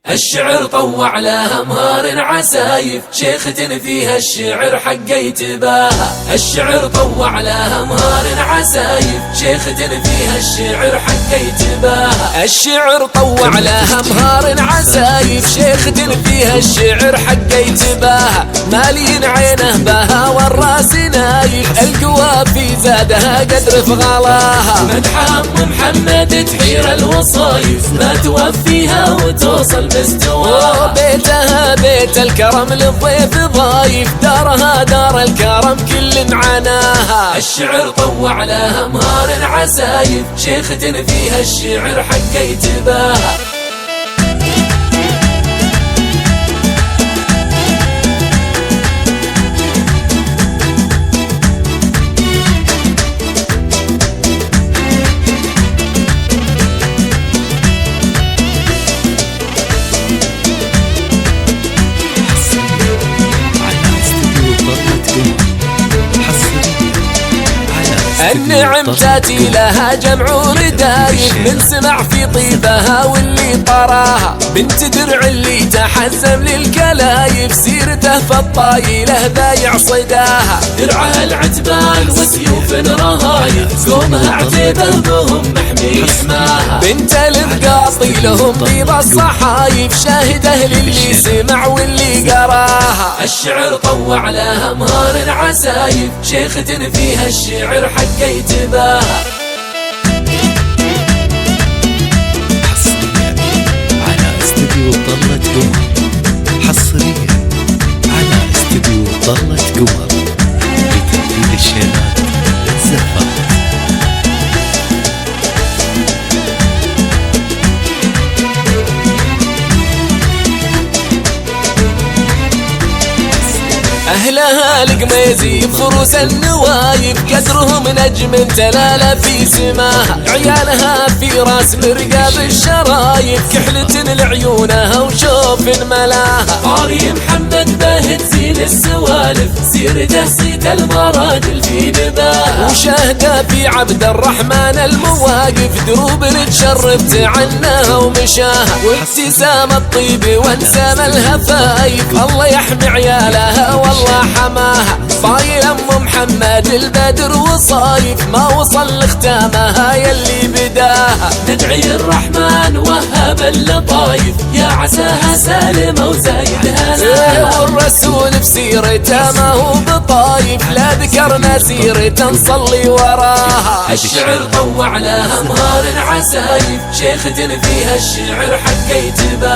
الشعر طوع لها مهار عسايف، شيخة فيها الشعر حق يتباهى. الشعر طوع لها مهار عسايف، شيخة فيها الشعر حق يتباهى. الشعر طوع لها مهار عسايف، شيخة فيها الشعر حق يتباهى. مالين عينه بها والراس نايف، القوافي زادها قدر في غلاها. مدح ام محمد تحير الوصايف، ما توفيها وتوصل مستواها. بيتها بيت الكرم للضيف ضايف، دارها دار الكرم كل عناها. الشعر طوع لها مهار عسايف، شيخة فيها الشعر حق يتباهى. النعم تاتي لها جمع ردايف، من سمع في طيبها واللي طراها. بنت درع اللي تحزم للكلايف، سيرته فالطايله بايع صداها. درعها العتبان وسيوف رهايف، قومها عتيبه بهم محمي حماها. بنت الرقاطي لهم بيض الصحايف، شاهده للي سمع واللي قراها. الشعر طوع لها مهار عسايف، شيخة فيها الشعر حق يتباهى. حصريا على استديو ضلة قمر، حصريا على استديو ضلة قمر لتنفيذ الشيلات الزفات. أهلها القميزي فروس النوايف، قدرهم نجم تلالى في سماها. عيالها في راس مرقاب الشرايف، كحلة لعيونها وشوف ملاها. قاري محمد باهت زين السوالف، سيرته صيت المراجل في نباها. وشاهده في عبد الرحمن المواقف، دروب تشرب تعناها ومشاها. وابتسام الطيب وانسام الهفايف، الله يحمي عيالها والله حماها. بايل ام محمد البدر وصايف، ما وصل لختامها يلي بداها. ندعي الرحمن وهب اللطايف، يا عساها سالمة وزايدها ناها. والرسول بسيرته ما هو بطايف، لا ذكرنا سيرته نصلي وراها. الشعر طوع لها مهار عسايف، شيخة فيها الشعر حق يتباهى.